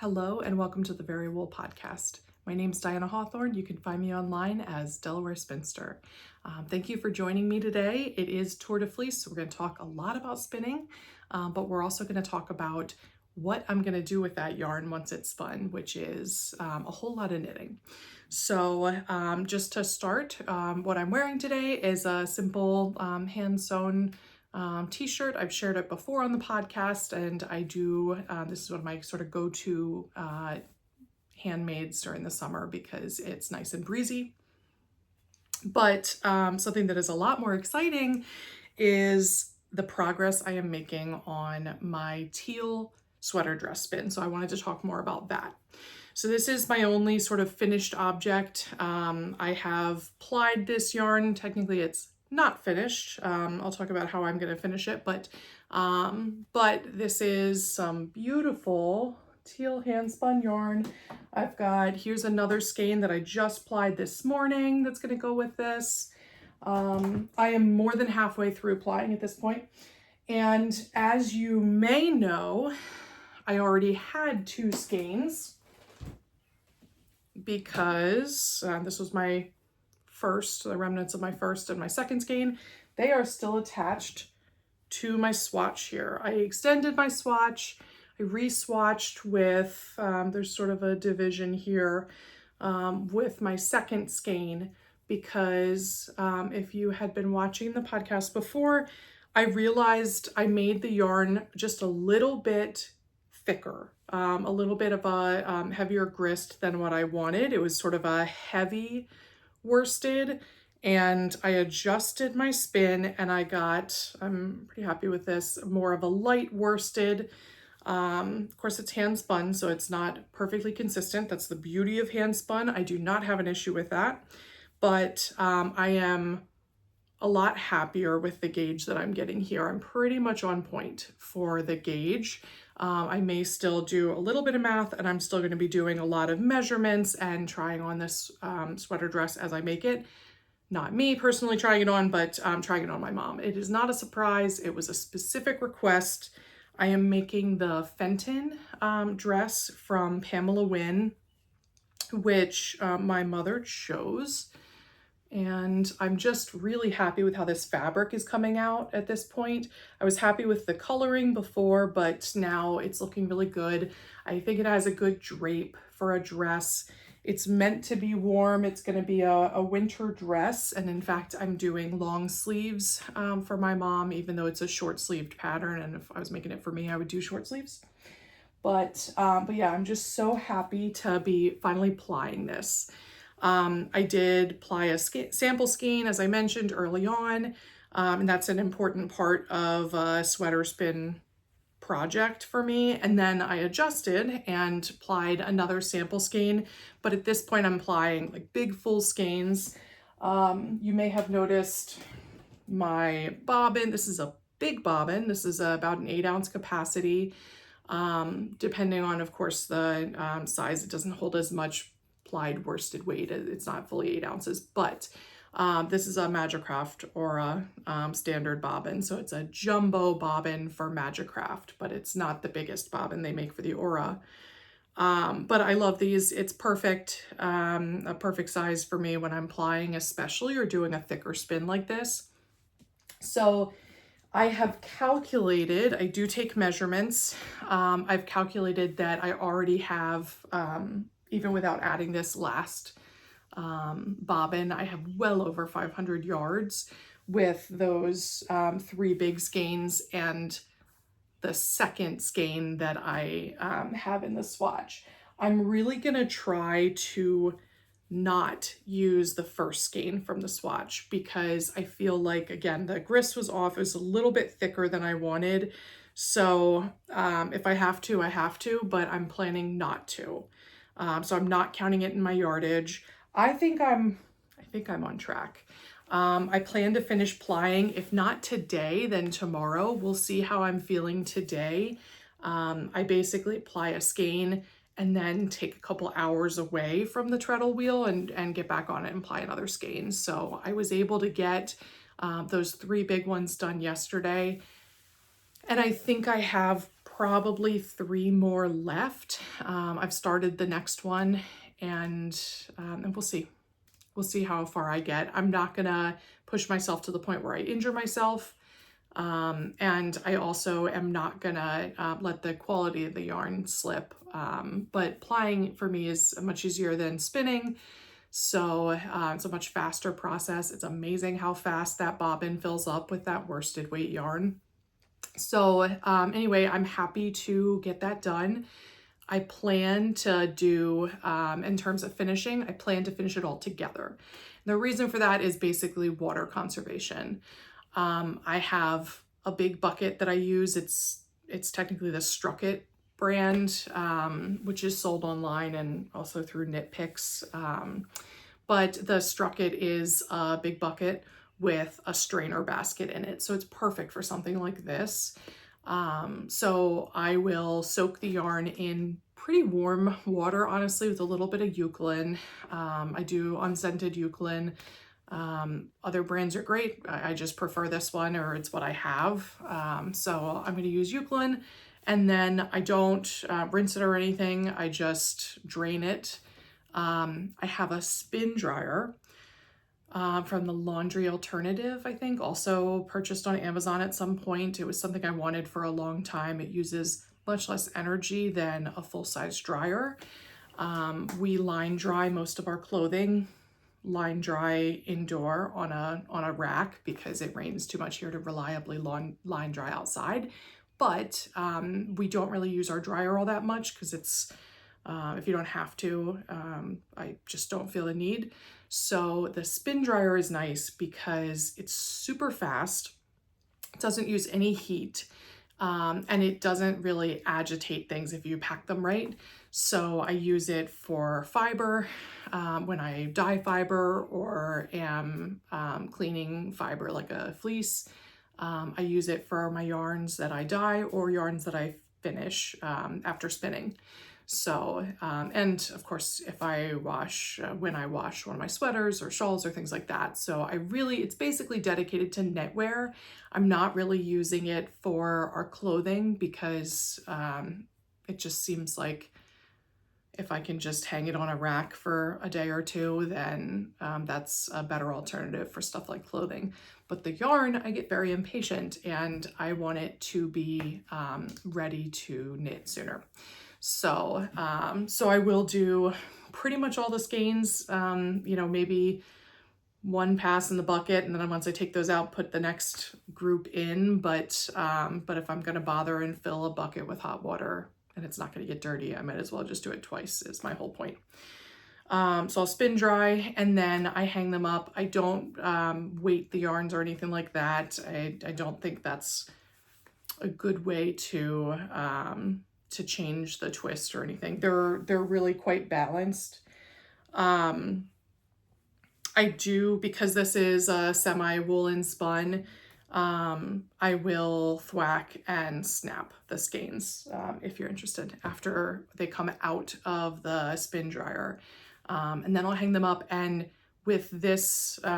Hello and welcome to the Very Wool Podcast. My name is Diana Hawthorne. You can find me online as Delaware Spinster. Thank you for joining me today. It is Tour de Fleece, so we're going to talk a lot about spinning, but we're also going to talk about what I'm going to do with that yarn once it's spun, which is a whole lot of knitting. So just to start, what I'm wearing today is a simple hand-sewn t-shirt. I've shared it before on the podcast, and I do, this is one of my sort of go-to handmaids during the summer because it's nice and breezy. But something that is a lot more exciting is the progress I am making on my teal sweater dress spin. So I wanted to talk more about that. So this is my only sort of finished object. I have plied this yarn. Technically it's not finished. I'll talk about how I'm going to finish it, but this is some beautiful teal hand spun yarn. Here's another skein that I just plied this morning that's going to go with this. I am more than halfway through plying at this point. And as you may know, I already had two skeins because this was my first, the remnants of my first and my second skein. They are still attached to my swatch here. I extended my swatch. I re-swatched with, there's sort of a division here with my second skein because if you had been watching the podcast before, I realized I made the yarn just a little bit thicker, a little bit of a heavier grist than what I wanted. It was sort of a heavy worsted, and I adjusted my spin and I got, I'm pretty happy with this, more of a light worsted. Of course it's hand spun, so it's not perfectly consistent. That's the beauty of hand spun. I do not have an issue with that, but I am a lot happier with the gauge that I'm getting here. I'm pretty much on point for the gauge. I may still do a little bit of math, and I'm still going to be doing a lot of measurements and trying on this sweater dress as I make it. Not me personally trying it on, but trying it on my mom. It is not a surprise. It was a specific request. I am making the Fenton dress from Pamela Wynne, which my mother chose. And I'm just really happy with how this fabric is coming out at this point. I was happy with the coloring before, but now it's looking really good. I think it has a good drape for a dress. It's meant to be warm. It's going to be a winter dress. And in fact, I'm doing long sleeves for my mom, even though it's a short sleeved pattern. And if I was making it for me, I would do short sleeves. But yeah, I'm just so happy to be finally plying this. I did ply a sample skein, as I mentioned early on, and that's an important part of a sweater spin project for me. And then I adjusted and plied another sample skein, but at this point I'm plying like big full skeins. You may have noticed my bobbin. This is a big bobbin. This is about an 8-ounce capacity. Depending on, of course, the size, it doesn't hold as much plied worsted weight. It's not fully 8 ounces, but this is a Magicraft Aura standard bobbin. So it's a jumbo bobbin for Magicraft, but it's not the biggest bobbin they make for the Aura. But I love these. It's perfect, a perfect size for me when I'm plying, especially, or doing a thicker spin like this. So I have calculated, I do take measurements. I've calculated that I already have, even without adding this last bobbin, I have well over 500 yards with those 3 big skeins and the second skein that I have in the swatch. I'm really gonna try to not use the first skein from the swatch because I feel like, again, the grist was off. It was a little bit thicker than I wanted. So if I have to, I have to, but I'm planning not to. So I'm not counting it in my yardage. I think I'm on track. I plan to finish plying, if not today, then tomorrow. We'll see how I'm feeling today. I basically ply a skein and then take a couple hours away from the treadle wheel and get back on it and ply another skein. So I was able to get those 3 big ones done yesterday. And I think I have probably 3 more left. I've started the next one, and we'll see. We'll see how far I get. I'm not gonna push myself to the point where I injure myself. And I also am not gonna let the quality of the yarn slip. But plying for me is much easier than spinning. So it's a much faster process. It's amazing how fast that bobbin fills up with that worsted weight yarn. So anyway, I'm happy to get that done. I plan to do, in terms of finishing, I plan to finish it all together. The reason for that is basically water conservation. I have a big bucket that I use. It's technically the Strucket brand, which is sold online and also through Knit Picks. But the Strucket is a big bucket with a strainer basket in it. So it's perfect for something like this. So I will soak the yarn in pretty warm water, honestly, with a little bit of Eucalan. I do unscented Eucalan. Other brands are great. I just prefer this one, or it's what I have. So I'm going to use Eucalan, and then I don't rinse it or anything. I just drain it. I have a spin dryer from the Laundry Alternative, I think, also purchased on Amazon at some point. It was something I wanted for a long time. It uses much less energy than a full-size dryer. We line dry most of our clothing, line dry indoor on a rack, because it rains too much here to reliably line dry outside. But we don't really use our dryer all that much, because it's if you don't have to, I just don't feel the need. So the spin dryer is nice because it's super fast. It doesn't use any heat, and it doesn't really agitate things if you pack them right. So I use it for fiber, when I dye fiber or am cleaning fiber like a fleece. I use it for my yarns that I dye or yarns that I finish after spinning. So, and of course, if I wash, when I wash one of my sweaters or shawls or things like that. So it's basically dedicated to knitwear. I'm not really using it for our clothing because it just seems like if I can just hang it on a rack for a day or two, then that's a better alternative for stuff like clothing. But the yarn, I get very impatient and I want it to be ready to knit sooner. So, so I will do pretty much all the skeins, you know, maybe one pass in the bucket, and then once I take those out, put the next group in. But if I'm going to bother and fill a bucket with hot water and it's not going to get dirty, I might as well just do it twice, is my whole point. So I'll spin dry and then I hang them up. I don't weight the yarns or anything like that. I don't think that's a good way to change the twist or anything. They're really quite balanced. I do, because this is a semi-woolen spun, I will thwack and snap the skeins if you're interested after they come out of the spin dryer. And then I'll hang them up, and with this, you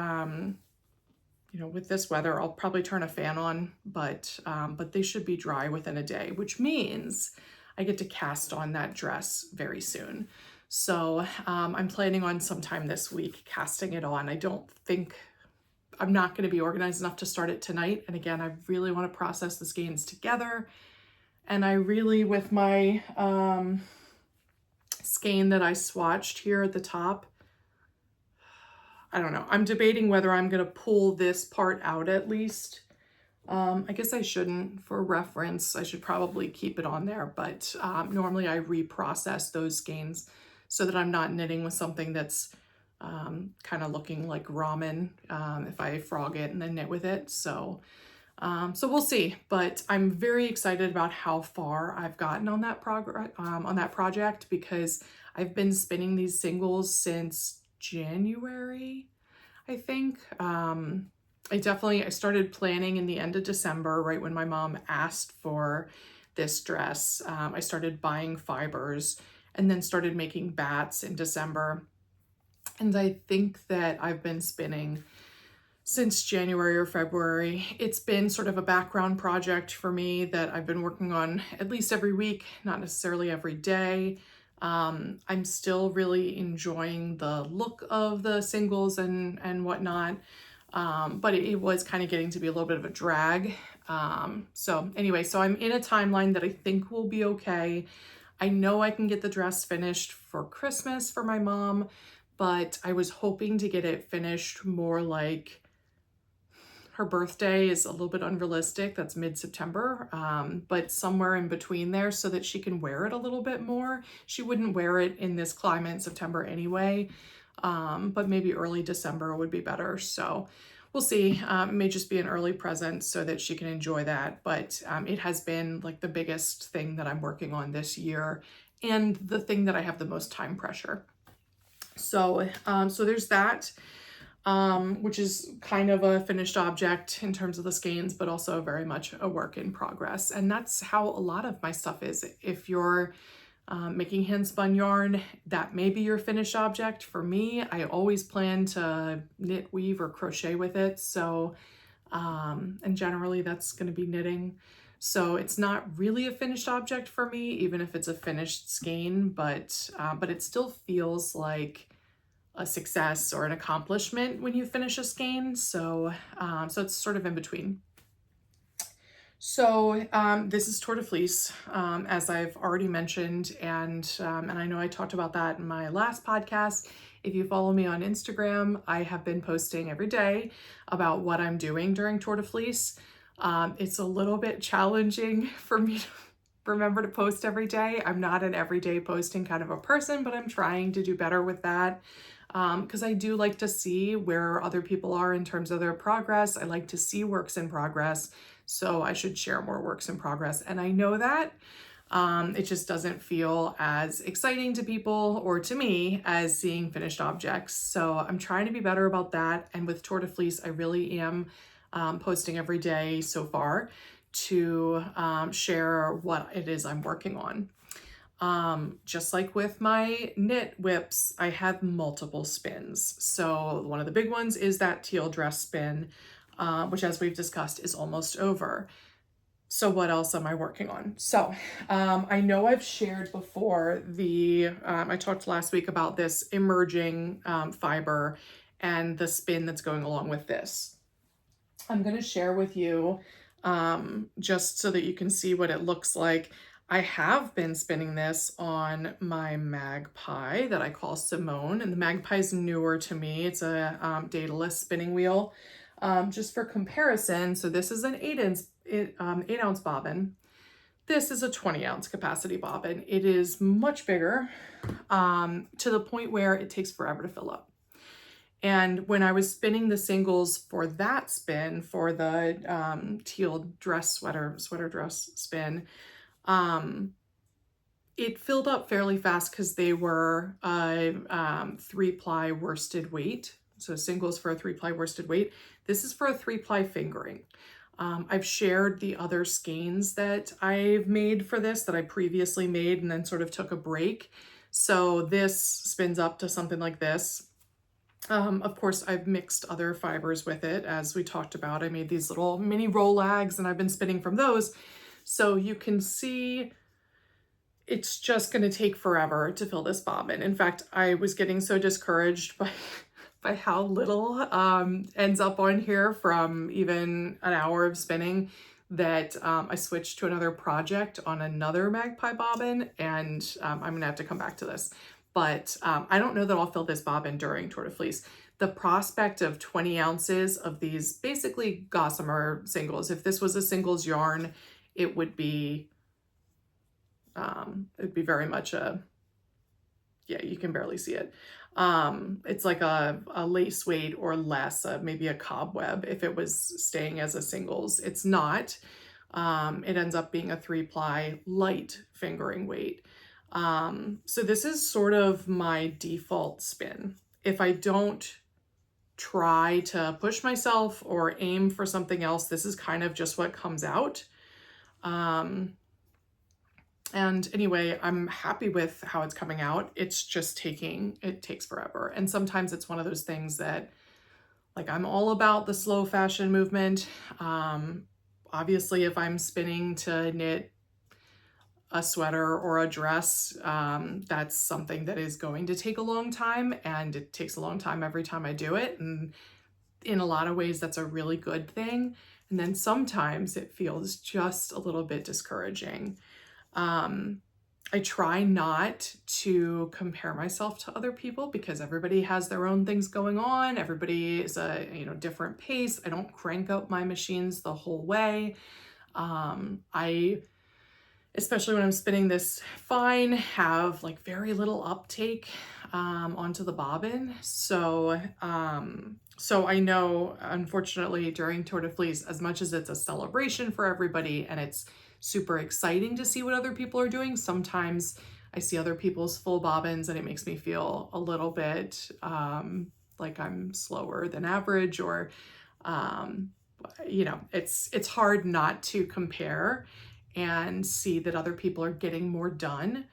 know, with this weather, I'll probably turn a fan on, but they should be dry within a day, which means I get to cast on that dress very soon. So I'm planning on sometime this week casting it on. I'm not going to be organized enough to start it tonight. And again, I really want to process the skeins together. And I really, with my skein that I swatched here at the top, I don't know. I'm debating whether I'm going to pull this part out at least. I guess I shouldn't. For reference, I should probably keep it on there, but normally I reprocess those skeins so that I'm not knitting with something that's kind of looking like ramen if I frog it and then knit with it. So we'll see, but I'm very excited about how far I've gotten on that project, because I've been spinning these singles since January, I think. I started planning in the end of December, right when my mom asked for this dress. I started buying fibers and then started making bats in December. And I think that I've been spinning since January or February. It's been sort of a background project for me that I've been working on at least every week, not necessarily every day. I'm still really enjoying the look of the singles and whatnot, but it was kind of getting to be a little bit of a drag. So anyway, so I'm in a timeline that I think will be okay. I know I can get the dress finished for Christmas for my mom, but I was hoping to get it finished more like her birthday is a little bit unrealistic. That's mid-September, but somewhere in between there so that she can wear it a little bit more. She wouldn't wear it in this climate in September anyway, but maybe early December would be better. So we'll see. It may just be an early present so that she can enjoy that. But it has been like the biggest thing that I'm working on this year and the thing that I have the most time pressure. So, so there's that. Which is kind of a finished object in terms of the skeins, but also very much a work in progress. And that's how a lot of my stuff is. If you're making hand spun yarn, that may be your finished object. For me, I always plan to knit, weave, or crochet with it. So, and generally that's going to be knitting. So it's not really a finished object for me, even if it's a finished skein, but it still feels like a success or an accomplishment when you finish a skein. So, so it's sort of in between. So this is Tour de Fleece, as I've already mentioned, and I know I talked about that in my last podcast. If you follow me on Instagram, I have been posting every day about what I'm doing during Tour de Fleece. It's a little bit challenging for me to remember to post every day. I'm not an everyday posting kind of a person, but I'm trying to do better with that. Because I do like to see where other people are in terms of their progress. I like to see works in progress, so I should share more works in progress. And I know that it just doesn't feel as exciting to people or to me as seeing finished objects. So I'm trying to be better about that. And with Tour de Fleece, I really am posting every day so far to share what it is I'm working on. Just like with my knit whips, I have multiple spins. So one of the big ones is that teal dress spin, which, as we've discussed, is almost over. So what else am I working on? So I know I've shared before I talked last week about this emerging fiber and the spin that's going along with this. I'm going to share with you just so that you can see what it looks like. I have been spinning this on my Magpie that I call Sewn, and the Magpie is newer to me. It's a dataless spinning wheel. Just for comparison, so this is an 8-ounce bobbin. This is a 20-ounce capacity bobbin. It is much bigger to the point where it takes forever to fill up. And when I was spinning the singles for that spin, for the teal sweater dress spin, it filled up fairly fast because they were a 3-ply worsted weight. So singles for a 3-ply worsted weight. This is for a 3-ply fingering. I've shared the other skeins that I've made for this that I previously made and then sort of took a break. So this spins up to something like this. Of course, I've mixed other fibers with it. As we talked about, I made these little mini rollags and I've been spinning from those. So you can see it's just going to take forever to fill this bobbin. In fact, I was getting so discouraged by how little ends up on here from even an hour of spinning that I switched to another project on another Magpie bobbin, and I'm going to have to come back to this. But I don't know that I'll fill this bobbin during Tour de Fleece. The prospect of 20 ounces of these basically gossamer singles, if this was a singles yarn, it would be very much yeah, you can barely see it. It's like a lace weight or less, maybe a cobweb if it was staying as a singles. It's not. It ends up being a 3-ply light fingering weight. So this is sort of my default spin. If I don't try to push myself or aim for something else, this is kind of just what comes out. And anyway, I'm happy with how it's coming out. It's just it takes forever. And sometimes it's one of those things that, Like, I'm all about the slow fashion movement. Obviously, if I'm spinning to knit a sweater or a dress, that's something that is going to take a long time, and it takes a long time every time I do it. And in a lot of ways, that's a really good thing. And then sometimes it feels just a little bit discouraging. I try not to compare myself to other people because everybody has their own things going on. Everybody is a, different pace. I don't crank up my machines the whole way. Especially when I'm spinning this fine, have like very little uptake onto the bobbin. So I know, unfortunately, during Tour de Fleece, as much as it's a celebration for everybody and it's super exciting to see what other people are doing, sometimes I see other people's full bobbins and it makes me feel a little bit like I'm slower than average, or it's hard not to compare and see that other people are getting more done.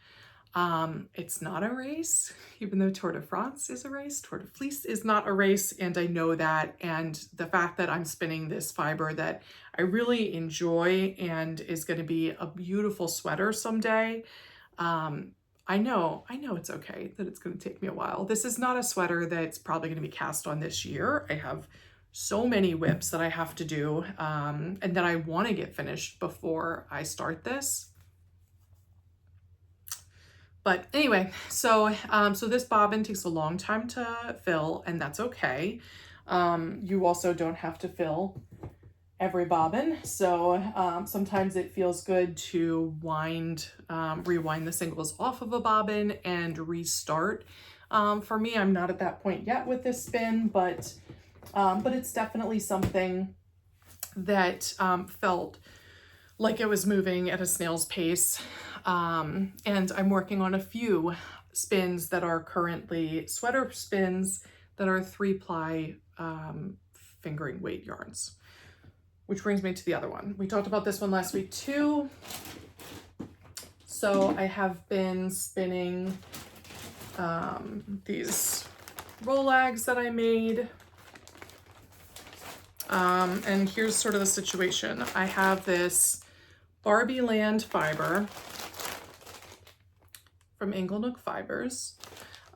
It's not a race, even though Tour de France is a race. Tour de Fleece is not a race, and I know that. And the fact that I'm spinning this fiber that I really enjoy and is going to be a beautiful sweater someday, I know it's okay that it's going to take me a while. This is not a sweater that's probably going to be cast on this year. I have so many whips that I have to do, and that I want to get finished before I start this. But anyway, so this bobbin takes a long time to fill, and that's okay. You also don't have to fill every bobbin. So sometimes it feels good to rewind the singles off of a bobbin and restart. For me, I'm not at that point yet with this spin, but it's definitely something that felt like it was moving at a snail's pace. And I'm working on a few spins that are currently sweater spins that are 3-ply fingering weight yarns, which brings me to the other one. We talked about this one last week too. So I have been spinning these rollags that I made. And here's sort of the situation. I have this Barbie Land fiber from Inglenook Fibers.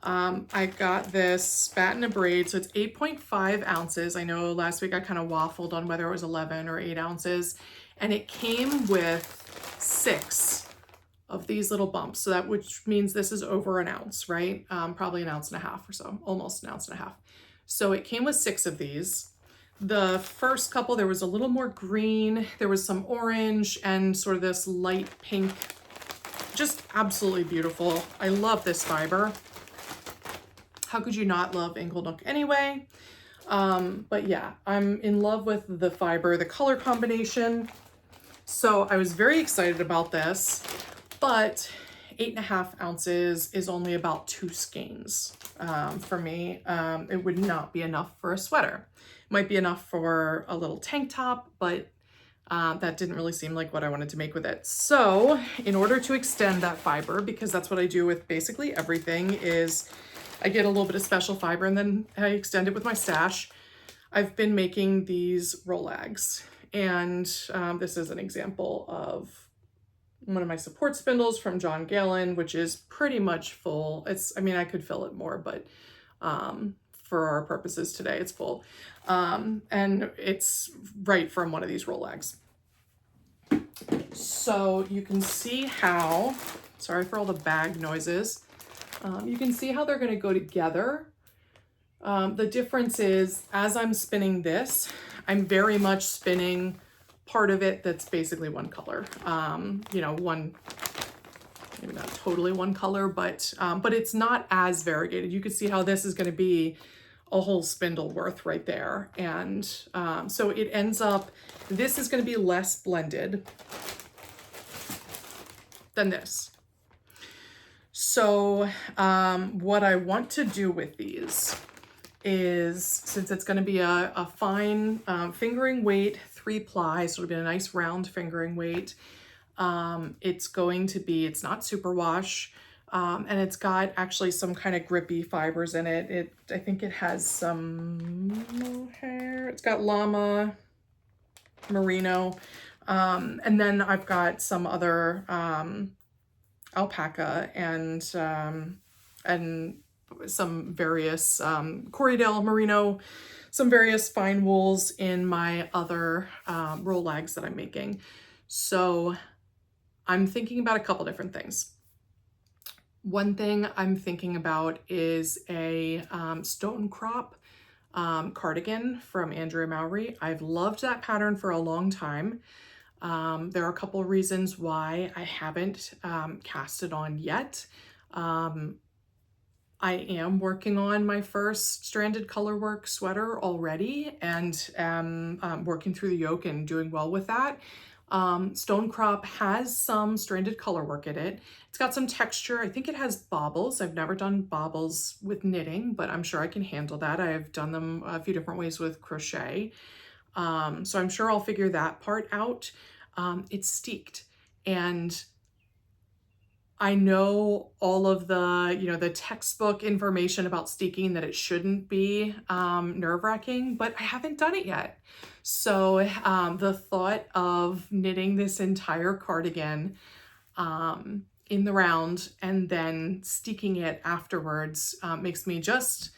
I got this batten a braid, so it's 8.5 ounces. I know last week I kind of waffled on whether it was 11 or 8 ounces, and it came with 6 of these little bumps. So which means this is over an ounce, right? Probably 1.5 ounces or so, almost 1.5 ounces. So it came with 6 of these. The first couple, there was a little more green, there was some orange, and sort of this light pink. Just absolutely beautiful. I love this fiber. How could you not love Inglenook anyway? But yeah, I'm in love with the fiber, the color combination. So I was very excited about this, but 8.5 ounces is only about 2 skeins for me. It would not be enough for a sweater. Might be enough for a little tank top, but that didn't really seem like what I wanted to make with it. So in order to extend that fiber, because that's what I do with basically everything, is I get a little bit of special fiber and then I extend it with my stash. I've been making these rollags, and this is an example of one of my support spindles from John Galen, which is pretty much full. I could fill it more, but for our purposes today, it's full. And it's right from one of these rollags. So you can see how, sorry for all the bag noises, you can see how they're going to go together. The difference is, as I'm spinning this, I'm very much spinning part of it that's basically one color. Maybe not totally one color, but it's not as variegated. You can see how this is going to be a whole spindle worth right there. And so it ends up, this is going to be less blended than this. So what I want to do with these is, since it's going to be a fine fingering weight 3-ply, so it'll be a nice round fingering weight, it's not superwash. And it's got actually some kind of grippy fibers in it. I think it has some mohair. It's got llama, merino, and then I've got some other alpaca and some various Corriedale merino, some various fine wools in my other roll lags that I'm making. So I'm thinking about a couple different things. One thing I'm thinking about is a stone crop cardigan from Andrea Mowry. I've loved that pattern for a long time. There are a couple of reasons why I haven't cast it on yet. I am working on my first stranded colorwork sweater already and am working through the yoke and doing well with that. Stone crop has some stranded colorwork in it. It's got some texture. I think it has bobbles. I've never done bobbles with knitting, but I'm sure I can handle that. I've done them a few different ways with crochet. So I'm sure I'll figure that part out. It's steeked, and I know all of the, the textbook information about steeking, that it shouldn't be nerve-wracking, but I haven't done it yet. So the thought of knitting this entire cardigan in the round and then steeking it afterwards makes me just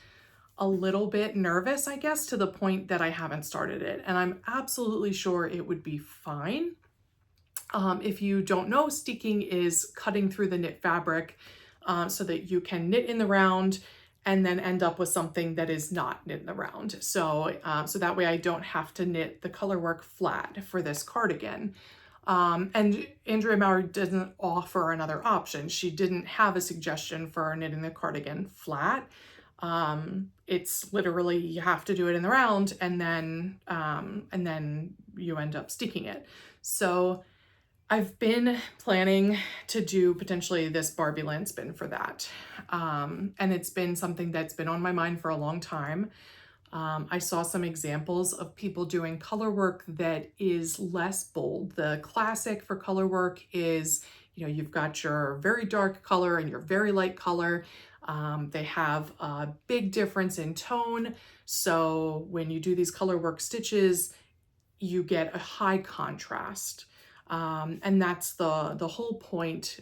a little bit nervous, I guess, to the point that I haven't started it. And I'm absolutely sure it would be fine. If you don't know, steeking is cutting through the knit fabric so that you can knit in the round and then end up with something that is not knit in the round. So, so that way I don't have to knit the colorwork flat for this cardigan. And Andrea Mowry doesn't offer another option. She didn't have a suggestion for knitting the cardigan flat. It's literally, you have to do it in the round and then you end up steeking it. So I've been planning to do potentially this Barbie land spin for that. And it's been something that's been on my mind for a long time. I saw some examples of people doing color work that is less bold. The classic for color work is, you've got your very dark color and your very light color. They have a big difference in tone. So when you do these color work stitches, you get a high contrast. And that's the whole point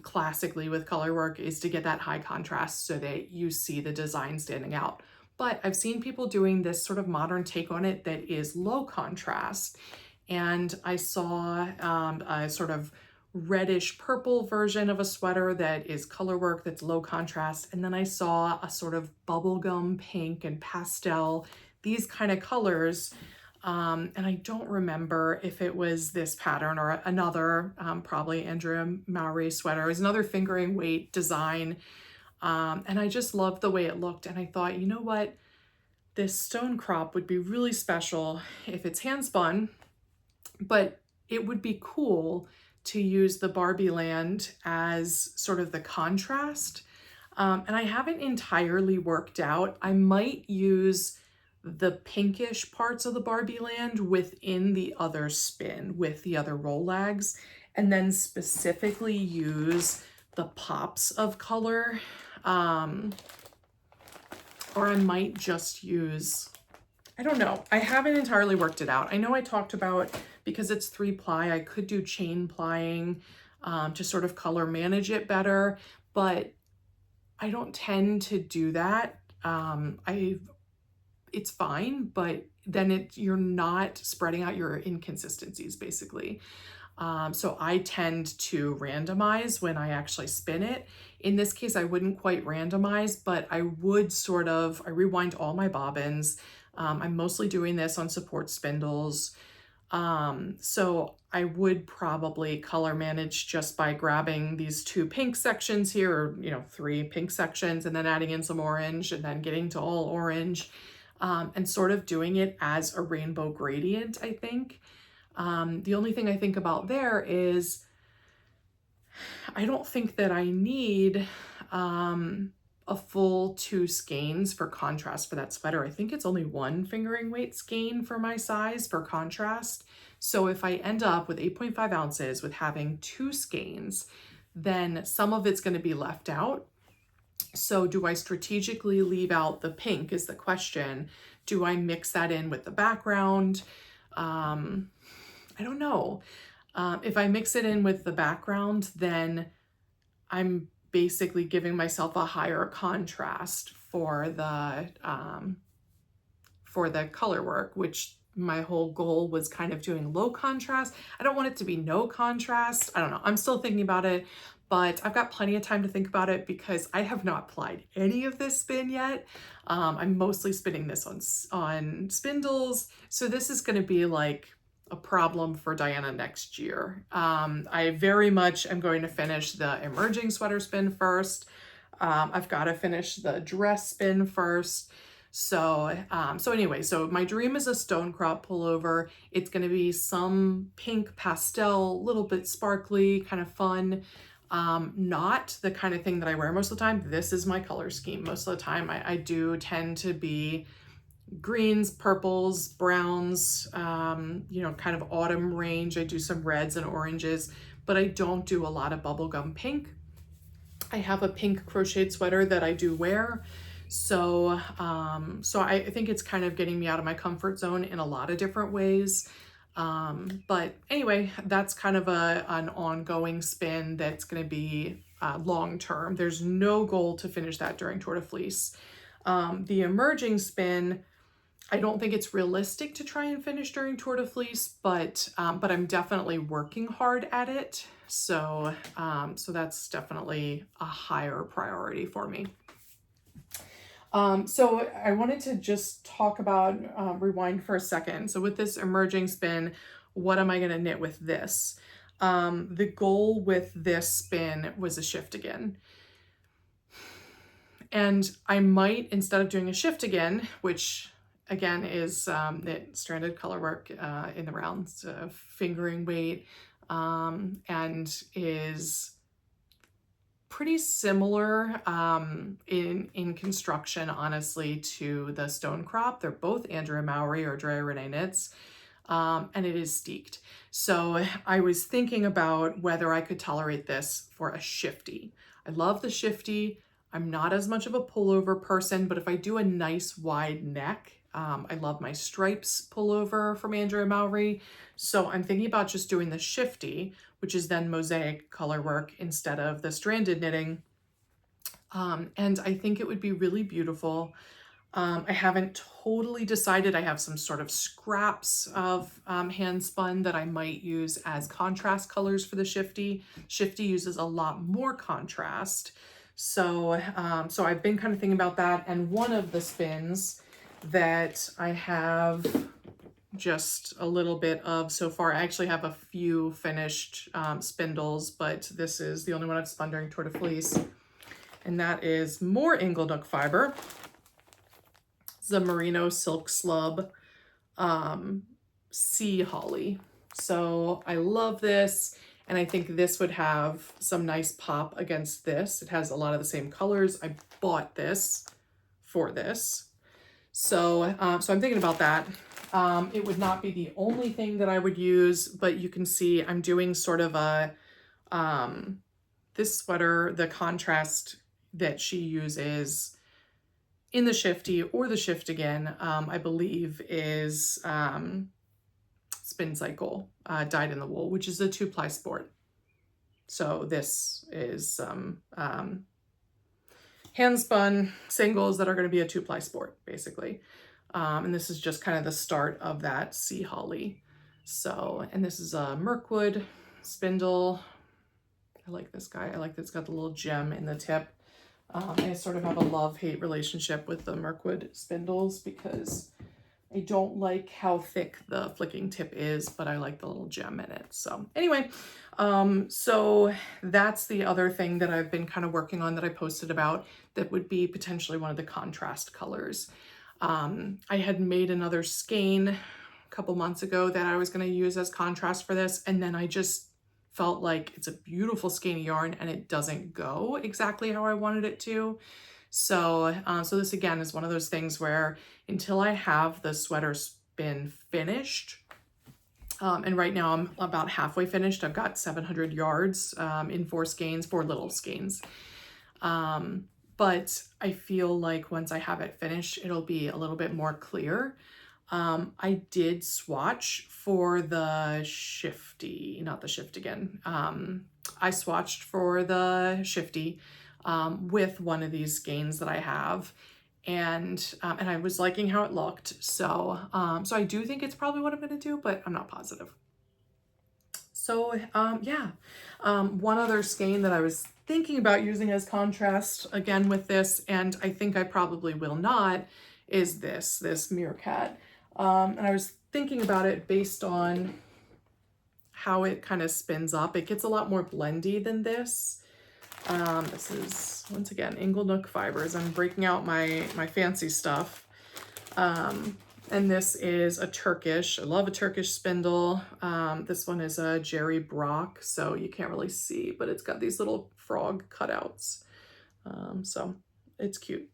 classically with color work, is to get that high contrast so that you see the design standing out. But I've seen people doing this sort of modern take on it that is low contrast. And I saw a sort of reddish purple version of a sweater that is color work that's low contrast. And then I saw a sort of bubblegum pink and pastel, these kind of colors. And I don't remember if it was this pattern or another, probably Andrea Mowry sweater. It was another fingering weight design. And I just loved the way it looked. And I thought, you know what? This stone crop would be really special if it's hand spun, but it would be cool to use the Barbie land as sort of the contrast. And I haven't entirely worked out. I might use the pinkish parts of the Barbie land within the other spin with the other roll lags, and then specifically use the pops of color. Or I might just use, I don't know. I haven't entirely worked it out. I know I talked about, because it's 3-ply, I could do chain plying to sort of color manage it better, but I don't tend to do that. It's fine, but then you're not spreading out your inconsistencies, basically. So I tend to randomize when I actually spin it. In this case, I wouldn't quite randomize, but I would I rewind all my bobbins. I'm mostly doing this on support spindles. So I would probably color manage just by grabbing these 2 pink sections here, or 3 pink sections, and then adding in some orange and then getting to all orange. And sort of doing it as a rainbow gradient, I think. The only thing I think about there is I don't think that I need a full 2 skeins for contrast for that sweater. I think it's only 1 fingering weight skein for my size for contrast. So if I end up with 8.5 ounces with having 2 skeins, then some of it's going to be left out. So do I strategically leave out the pink is the question. Do I mix that in with the background? I don't know. If I mix it in with the background, then I'm basically giving myself a higher contrast for the color work, which my whole goal was kind of doing low contrast. I don't want it to be no contrast. I don't know. I'm still thinking about it, but I've got plenty of time to think about it because I have not applied any of this spin yet. I'm mostly spinning this on spindles. So this is going to be like a problem for Diana next year. I very much am going to finish the emerging sweater spin first. I've got to finish the dress spin first. So anyway, so my dream is a stone crop pullover. It's going to be some pink pastel, a little bit sparkly, kind of fun. Not the kind of thing that I wear most of the time. This is my color scheme. Most of the time I do tend to be greens, purples, browns, you know, kind of autumn range. I do some reds and oranges, but I don't do a lot of bubblegum pink. I have a pink crocheted sweater that I do wear. So I think it's kind of getting me out of my comfort zone in a lot of different ways. But anyway, that's kind of an ongoing spin that's going to be long-term. There's no goal to finish that during Tour de Fleece. The emerging spin, I don't think it's realistic to try and finish during Tour de Fleece, but I'm definitely working hard at it. So that's definitely a higher priority for me. So I wanted to just talk about, rewind for a second. So with this emerging spin, what am I going to knit with this? The goal with this spin was a shift again. And I might, instead of doing a shift again, which again is knit stranded color work in the rounds, fingering weight, and is pretty similar in construction, honestly, to the stone crop. They're both Andrea Mowry or Andrea Renee knits, and it is steeked. So I was thinking about whether I could tolerate this for a shifty. I love the shifty. I'm not as much of a pullover person, but if I do a nice wide neck, I love my stripes pullover from Andrea Mowry. So I'm thinking about just doing the shifty, which is then mosaic color work instead of the stranded knitting. And I think it would be really beautiful. I haven't totally decided. I have some sort of scraps of hand spun that I might use as contrast colors for the shifty. Shifty uses a lot more contrast. So I've been kind of thinking about that. And one of the spins that I have just a little bit of so far, I actually have a few finished spindles, but this is the only one I've spun during Tour de Fleece. And that is more inglenook fiber. It's a merino silk slub sea holly. So I love this. And I think this would have some nice pop against this. It has a lot of the same colors. I bought this for this. So I'm thinking about that. It would not be the only thing that I would use, but you can see I'm doing sort of a, this sweater, the contrast that she uses in the shifty or the shift again, I believe is Spin Cycle dyed in the wool, which is a 2-ply sport. So this is hand spun singles that are going to be a 2-ply sport, basically. And this is just kind of the start of that sea holly. So, and this is a Mirkwood spindle. I like this guy. I like that it's got the little gem in the tip. I sort of have a love-hate relationship with the Mirkwood spindles because I don't like how thick the flicking tip is, but I like the little gem in it. So anyway, so that's the other thing that I've been kind of working on that I posted about that would be potentially one of the contrast colors. I had made another skein a couple months ago that I was going to use as contrast for this, and then I just felt like it's a beautiful skein of yarn and it doesn't go exactly how I wanted it to. So this again is one of those things where until I have the sweater spin finished, And right now I'm about halfway finished. I've got 700 yards in 4 skeins, 4 little skeins. But I feel like once I have it finished, it'll be a little bit more clear. I did swatch for the Shifty, not the Shift again. I swatched for the Shifty with one of these skeins that I have, and I was liking how it looked. So so I do think it's probably what I'm gonna do, but I'm not positive. So yeah, one other skein that I was thinking about using as contrast again with this, and I think I probably will not, is this Meerkat. And I was thinking about it based on how it kind of spins up. It gets a lot more blendy than this. This is, once again, inglenook fibers. I'm breaking out my fancy stuff. And this is a Turkish. I love a Turkish spindle. This one is a Jerry Brock, so you can't really see, but it's got these little frog cutouts. So it's cute.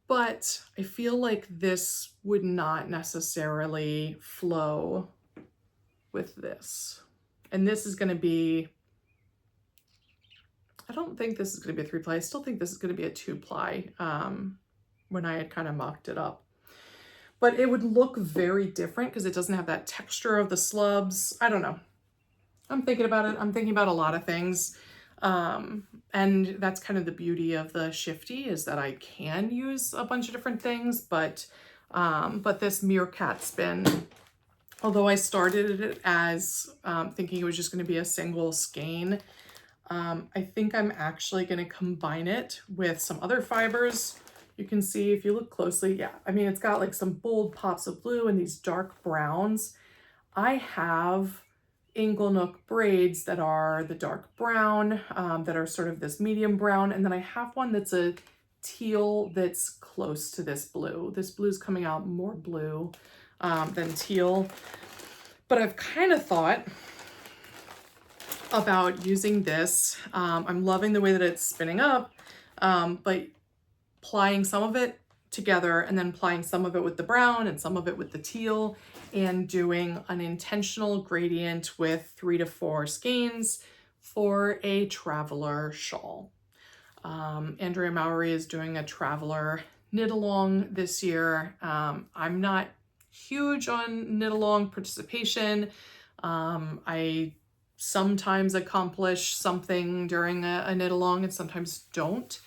But I feel like this would not necessarily flow with this. And this is going to be, I don't think this is going to be a 3-ply. I still think this is going to be a 2-ply when I had kind of mocked it up. But it would look very different because it doesn't have that texture of the slubs. I don't know. I'm thinking about it. I'm thinking about a lot of things. And that's kind of the beauty of the Shifty, is that I can use a bunch of different things, but this Meerkat spin, although I started it as thinking it was just going to be a single skein, I think I'm actually going to combine it with some other fibers. You can see if you look closely, yeah, I mean, it's got like some bold pops of blue and these dark browns. I have inglenook braids that are the dark brown, that are sort of this medium brown. And then I have one that's a teal that's close to this blue. This blue's coming out more blue than teal. But I've kind of thought about using this. I'm loving the way that it's spinning up, but plying some of it together and then plying some of it with the brown and some of it with the teal, and doing an intentional gradient with 3 to 4 skeins for a traveler shawl. Andrea Mowry is doing a traveler knit along this year. I'm not huge on knit along participation. I sometimes accomplish something during a knit along and sometimes don't.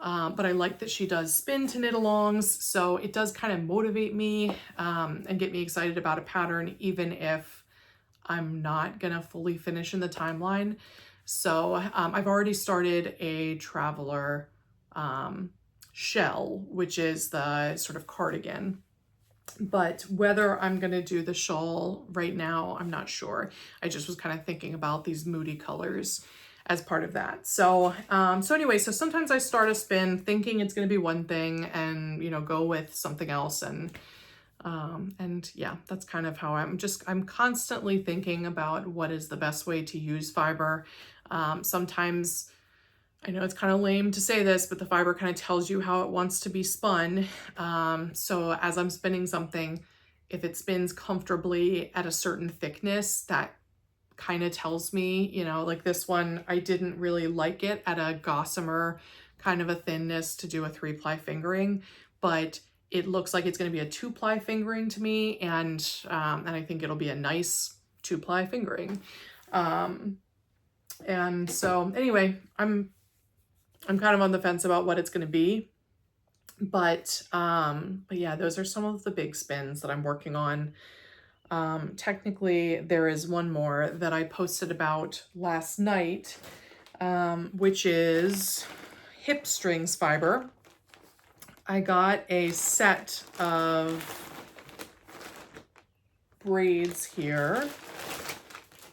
But I like that she does spin to knit alongs, so it does kind of motivate me and get me excited about a pattern, even if I'm not gonna fully finish in the timeline. So I've already started a traveler shell, which is the sort of cardigan. But whether I'm gonna do the shawl right now, I'm not sure. I just was kind of thinking about these moody colors as part of that. So anyway, so sometimes I start a spin thinking it's going to be one thing and, you know, go with something else. And yeah, that's kind of how I'm constantly thinking about what is the best way to use fiber. Sometimes, I know it's kind of lame to say this, but the fiber kind of tells you how it wants to be spun. So as I'm spinning something, if it spins comfortably at a certain thickness, that kind of tells me, you know, like this one, I didn't really like it at a gossamer kind of a thinness to do a 3-ply fingering, but it looks like it's going to be a 2-ply fingering to me, and I think it'll be a nice 2-ply fingering. And so anyway, I'm kind of on the fence about what it's going to be, but yeah, those are some of the big spins that I'm working on. Technically, there is one more that I posted about last night, which is hip strings fiber. I got a set of braids here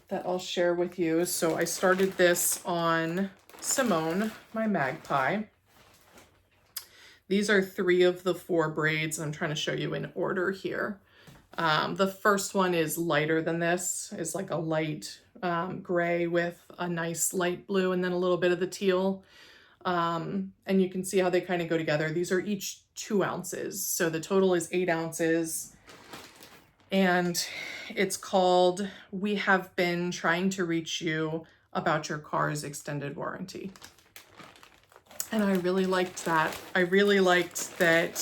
that I'll share with you. So I started this on Sewn, my magpie. These are 3 of the 4 braids. I'm trying to show you in order here. The first one is lighter than this, is like a light gray with a nice light blue and then a little bit of the teal. And you can see how they kind of go together. These are each 2 ounces. So the total is 8 ounces. and it's called "We Have Been Trying to Reach You About Your Car's Extended Warranty." And I really liked that. I really liked that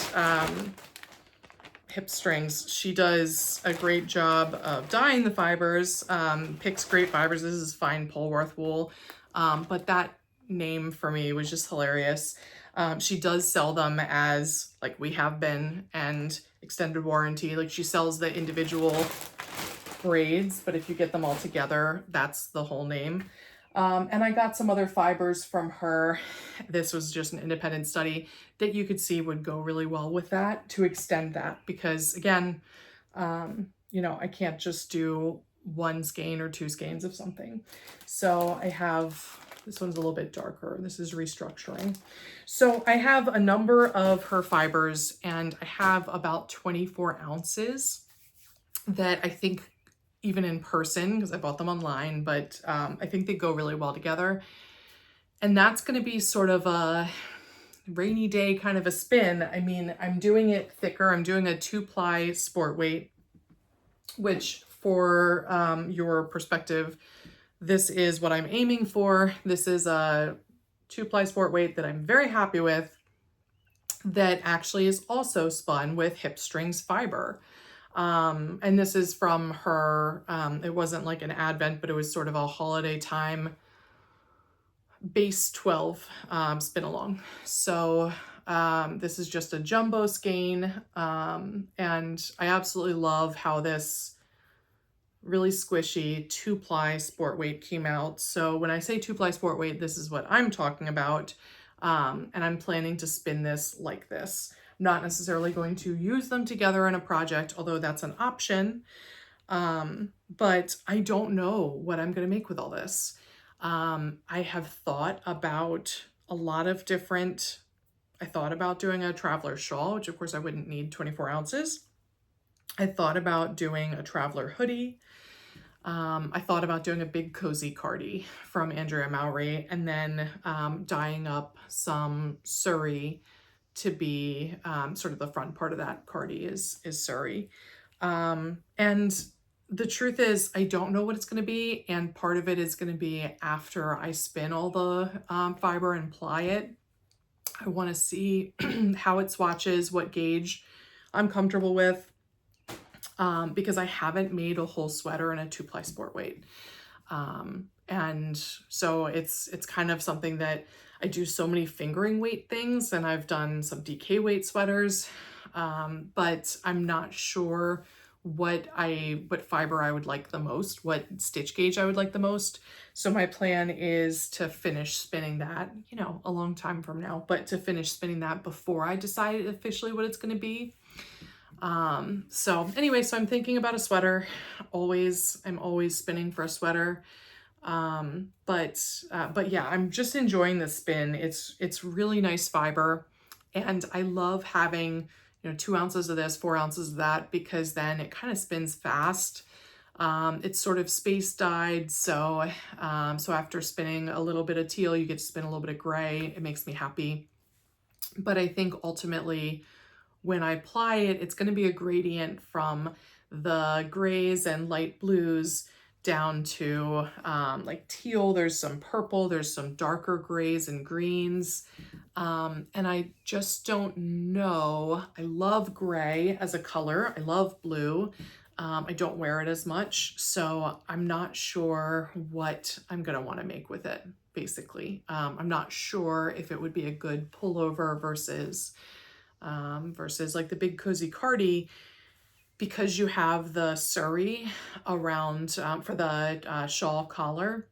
Hip Strings. She does a great job of dyeing the fibers, picks great fibers. This is fine Polwarth wool, but that name for me was just hilarious. She does sell them as like "We Have Been" and extended warranty. Like she sells the individual braids, but if you get them all together, that's the whole name. And I got some other fibers from her. This was just an independent study that you could see would go really well with that to extend that, because again, you know, I can't just do one skein or two skeins of something. So I have, this one's a little bit darker. This is restructuring. So I have a number of her fibers, and I have about 24 ounces that I think, even in person, because I bought them online, but I think they go really well together. And that's going to be sort of a rainy day kind of a spin. I mean, I'm doing it thicker. I'm doing a 2-ply sport weight, which for your perspective, this is what I'm aiming for. This is a 2-ply sport weight that I'm very happy with, that actually is also spun with Hip Strings fiber. And this is from her, it wasn't like an advent, but it was sort of a holiday time base 12 spin along. So this is just a jumbo skein, and I absolutely love how this really squishy 2-ply sport weight came out. So when I say 2-ply sport weight, this is what I'm talking about, and I'm planning to spin this like this. Not necessarily going to use them together in a project, although that's an option. But I don't know what I'm going to make with all this. I have thought about a lot of different, I thought about doing a traveler shawl, which of course I wouldn't need 24 ounces. I thought about doing a traveler hoodie. I thought about doing a big cozy cardie from Andrea Mowry, and then dyeing up some Surrey to be sort of the front part of that cardie is Surrey. And the truth is, I don't know what it's going to be, and part of it is going to be after I spin all the fiber and ply it. I want to see how it swatches, what gauge I'm comfortable with, because I haven't made a whole sweater in a 2-ply sport weight. And so it's kind of something that I do so many fingering weight things, and I've done some DK weight sweaters, but I'm not sure what fiber I would like the most, what stitch gauge I would like the most. So my plan is to finish spinning that, you know, a long time from now, but to finish spinning that before I decide officially what it's going to be. So anyway, so I'm thinking about a sweater. I'm always spinning for a sweater. But yeah, I'm just enjoying the spin. It's really nice fiber, and I love having, you know, 2 ounces of this, 4 ounces of that, because then it kind of spins fast. It's sort of space dyed. So, so after spinning a little bit of teal, you get to spin a little bit of gray. It makes me happy. But I think ultimately when I ply it, it's going to be a gradient from the grays and light blues down to like teal. There's some purple, there's some darker grays and greens. And I just don't know. I love gray as a color. I love blue. I don't wear it as much, so I'm not sure what I'm going to want to make with it, basically. I'm not sure if it would be a good pullover versus like the big cozy cardie, because you have the Surrey around for the shawl collar.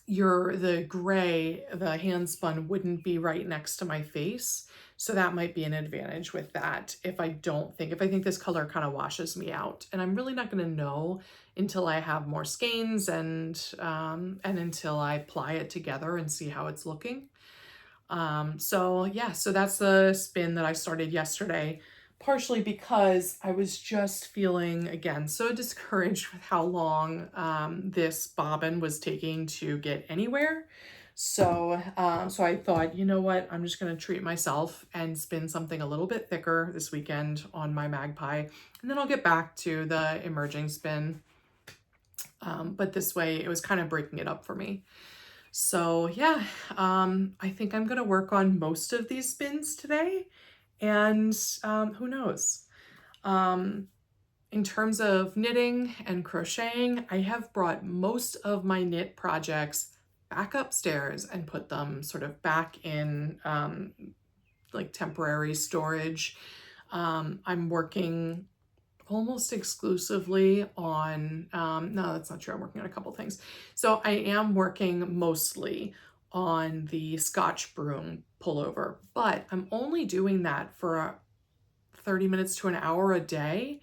The gray, the hand spun, wouldn't be right next to my face. So that might be an advantage with that if I think this color kind of washes me out. And I'm really not going to know until I have more skeins and until I ply it together and see how it's looking. So yeah, so that's the spin that I started yesterday, partially because I was just feeling, again, so discouraged with how long this bobbin was taking to get anywhere. So, so I thought, you know what, I'm just going to treat myself and spin something a little bit thicker this weekend on my Magpie, and then I'll get back to the emerging spin. But this way it was kind of breaking it up for me. So yeah, I think I'm going to work on most of these spins today, and who knows. In terms of knitting and crocheting, I have brought most of my knit projects back upstairs and put them sort of back in like temporary storage. I'm working almost exclusively on, no, that's not true. I'm working on a couple things. So I am working mostly on the Scotch Broom pullover, but I'm only doing that for 30 minutes to an hour a day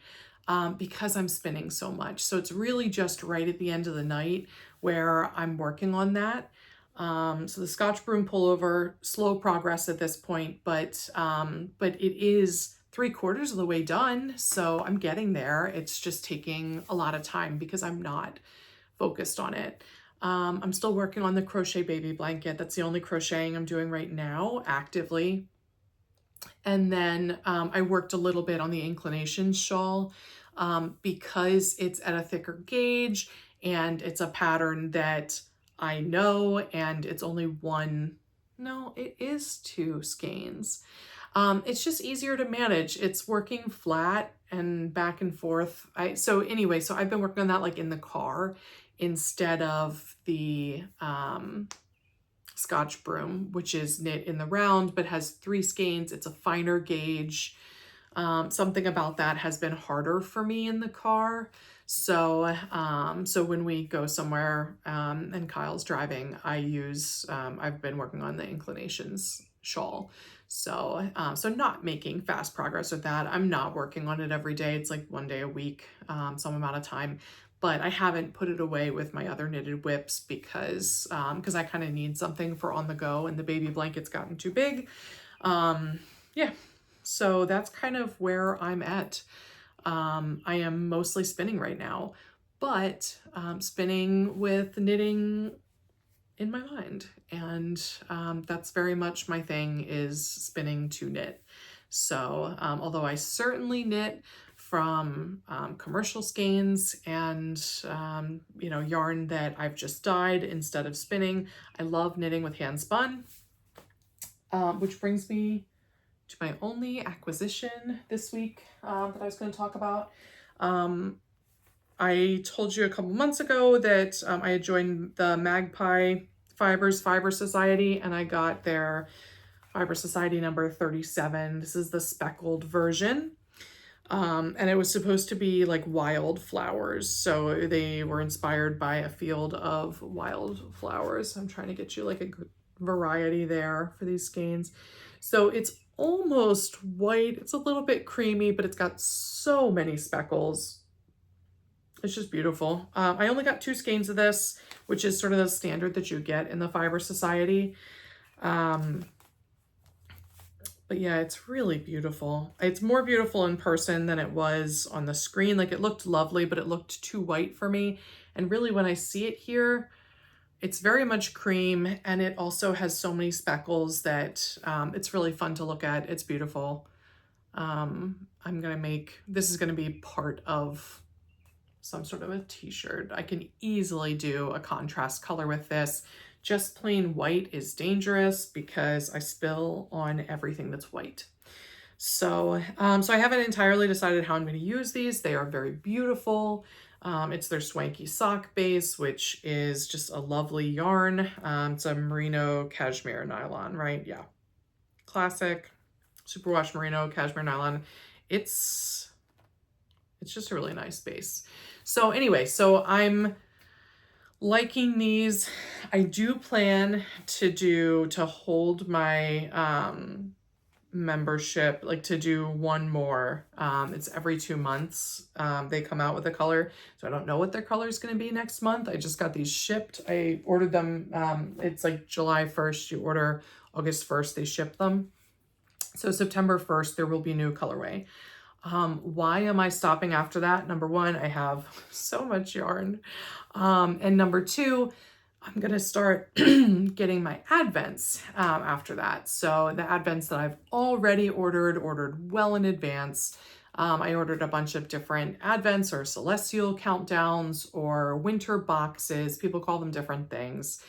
because I'm spinning so much. So it's really just right at the end of the night where I'm working on that. So the Scotch Broom pullover, slow progress at this point, but it is 3/4 of the way done. So I'm getting there. It's just taking a lot of time because I'm not focused on it. I'm still working on the crochet baby blanket. That's the only crocheting I'm doing right now actively. And then I worked a little bit on the inclination shawl because it's at a thicker gauge and it's a pattern that I know, and it's only one, no, it is 2 skeins. It's just easier to manage. It's working flat and back and forth. So anyway, so I've been working on that like in the car instead of the Scotch Broom, which is knit in the round but has 3 skeins. It's a finer gauge. Something about that has been harder for me in the car. So so when we go somewhere and Kyle's driving, I've been working on the inclinations shawl. So so not making fast progress with that. I'm not working on it every day. It's like 1 day a week, some amount of time. But I haven't put it away with my other knitted whips because I kind of need something for on the go, and the baby blanket's gotten too big. Yeah, so that's kind of where I'm at. I am mostly spinning right now, but spinning with knitting in my mind, and that's very much my thing, is spinning to knit. So although I certainly knit from commercial skeins and you know, yarn that I've just dyed instead of spinning, I love knitting with hand spun, which brings me to my only acquisition this week that I was going to talk about. I told you a couple months ago that I had joined the Magpie Fibers Fiber Society, and I got their Fiber Society number 37. This is the speckled version. And it was supposed to be like wildflowers. So they were inspired by a field of wildflowers. I'm trying to get you like a good variety there for these skeins. So it's almost white. It's a little bit creamy, but it's got so many speckles. It's just beautiful. I only got 2 skeins of this, which is sort of the standard that you get in the Fiber Society. But yeah, it's really beautiful. It's more beautiful in person than it was on the screen. Like, it looked lovely, but it looked too white for me. And really, when I see it here, it's very much cream, and it also has so many speckles that it's really fun to look at. It's beautiful. This is gonna be part of some sort of a t-shirt. I can easily do a contrast color with this. Just plain white is dangerous because I spill on everything that's white. So, so I haven't entirely decided how I'm going to use these. They are very beautiful. It's their swanky sock base, which is just a lovely yarn. It's a merino cashmere nylon, right? Yeah. Classic superwash merino cashmere nylon. It's just a really nice base. So anyway, so I'm liking these. I do plan to hold my membership, like to do one more. It's every 2 months. They come out with a color. So I don't know what their color is going to be next month. I just got these shipped. I ordered them. It's like July 1st. You order August 1st, they ship them. So September 1st, there will be new colorway. Why am I stopping after that? Number one, I have so much yarn. And number two, I'm gonna start getting my advents after that. So the advents that I've already ordered well in advance. I ordered a bunch of different advents or celestial countdowns or winter boxes. People call them different things.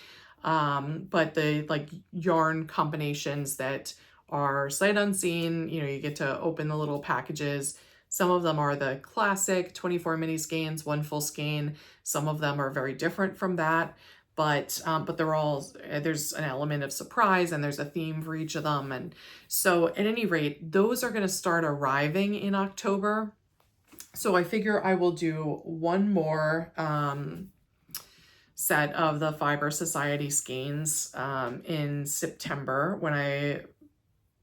But the like yarn combinations that are sight unseen, you know, you get to open the little packages. Some of them are the classic 24 mini skeins, one full skein. Some of them are very different from that, but they're all, there's an element of surprise and there's a theme for each of them. And so at any rate, those are going to start arriving in October. So I figure I will do one more set of the Fiber Society skeins in September when I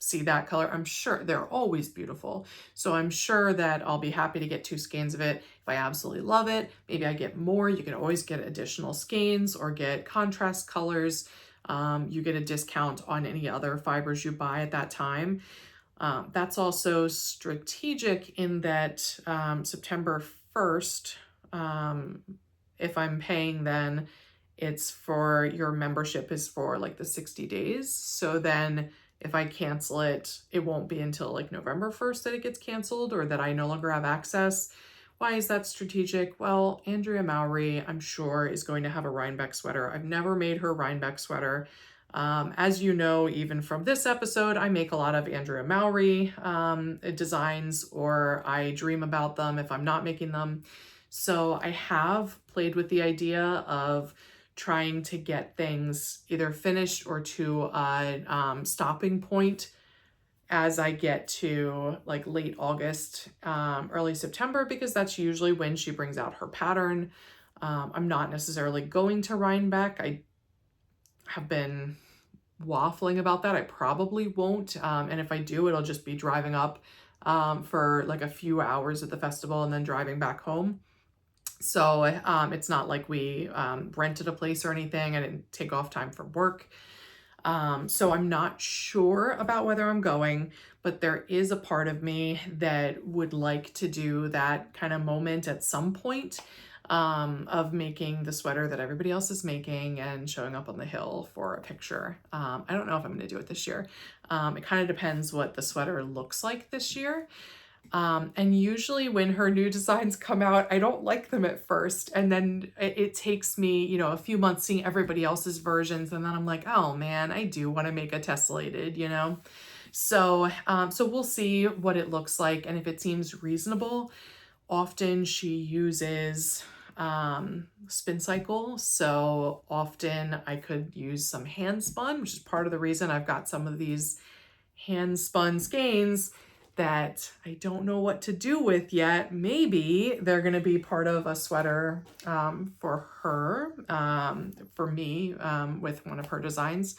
see that color. I'm sure they're always beautiful. So I'm sure that I'll be happy to get 2 skeins of it. If I absolutely love it, maybe I get more. You can always get additional skeins or get contrast colors. You get a discount on any other fibers you buy at that time. That's also strategic in that September 1st, if I'm paying then, it's for your membership is for like the 60 days. So then if I cancel it, it won't be until like November 1st that it gets canceled or that I no longer have access. Why is that strategic? Well, Andrea Mowry, I'm sure, is going to have a Rhinebeck sweater. I've never made her Rhinebeck sweater. As you know, even from this episode, I make a lot of Andrea Mowry designs, or I dream about them if I'm not making them. So I have played with the idea of trying to get things either finished or to a stopping point as I get to like late August, early September, because that's usually when she brings out her pattern. I'm not necessarily going to Rhinebeck. I have been waffling about that. I probably won't. And if I do, it'll just be driving up for like a few hours at the festival and then driving back home. So it's not like we rented a place or anything. I didn't take off time from work. So I'm not sure about whether I'm going, but there is a part of me that would like to do that kind of moment at some point of making the sweater that everybody else is making and showing up on the hill for a picture. I don't know if I'm going to do it this year. It kind of depends what the sweater looks like this year. And usually when her new designs come out, I don't like them at first. And then it takes me, you know, a few months seeing everybody else's versions. And then I'm like, oh man, I do want to make a tessellated, you know? So, so we'll see what it looks like. And if it seems reasonable, often she uses spin cycle. So often I could use some hand spun, which is part of the reason I've got some of these hand spun skeins that I don't know what to do with yet. Maybe they're going to be part of a sweater for her, for me, with one of her designs.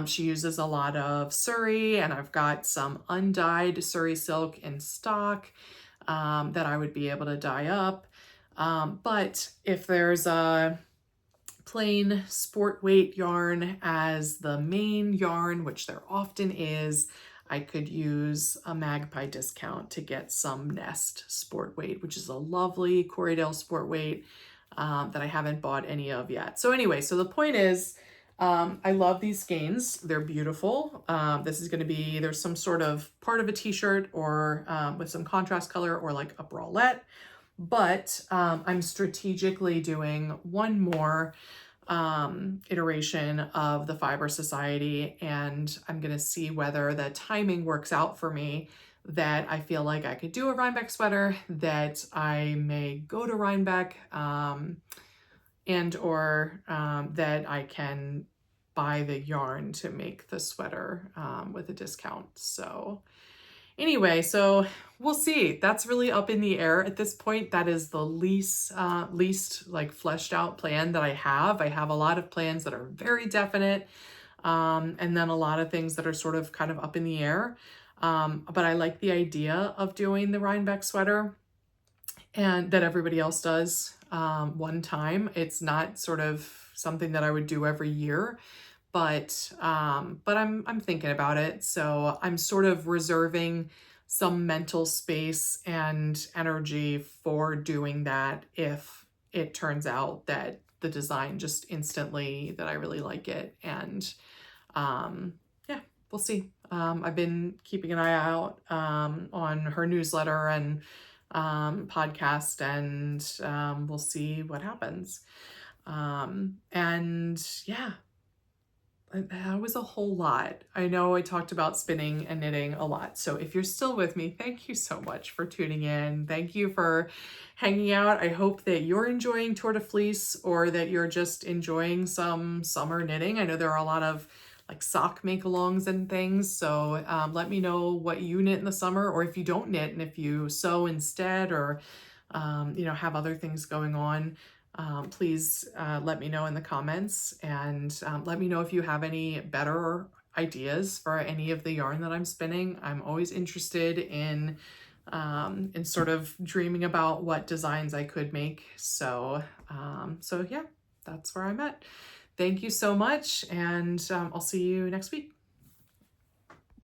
She uses a lot of Surrey, and I've got some undyed Surrey silk in stock that I would be able to dye up. But if there's a plain sport weight yarn as the main yarn, which there often is, I could use a Magpie discount to get some Nest sport weight, which is a lovely Corriedale sport weight that I haven't bought any of yet. So anyway, so the point is, I love these skeins. They're beautiful. This is going to be either some sort of part of a t-shirt or with some contrast color or like a bralette. But I'm strategically doing one more iteration of the Fiber Society, and I'm going to see whether the timing works out for me that I feel like I could do a Rhinebeck sweater, that I may go to Rhinebeck, and or that I can buy the yarn to make the sweater with a discount. So anyway, so we'll see. That's really up in the air at this point. That is the least like fleshed out plan that I have. I have a lot of plans that are very definite, and then a lot of things that are sort of kind of up in the air. But I like the idea of doing the Rhinebeck sweater, and that everybody else does one time. It's not sort of something that I would do every year, but I'm thinking about it. So I'm sort of reserving some mental space and energy for doing that if it turns out that the design just instantly that I really like it. And yeah, we'll see. I've been keeping an eye out on her newsletter and podcast, and we'll see what happens. And yeah, that was a whole lot. I know I talked about spinning and knitting a lot. So if you're still with me, thank you so much for tuning in. Thank you for hanging out. I hope that you're enjoying Tour de Fleece, or that you're just enjoying some summer knitting. I know there are a lot of like sock make-alongs and things. So let me know what you knit in the summer, or if you don't knit and if you sew instead, or you know, have other things going on. Please let me know in the comments, and let me know if you have any better ideas for any of the yarn that I'm spinning. I'm always interested in sort of dreaming about what designs I could make. So yeah, that's where I'm at. Thank you so much, and I'll see you next week.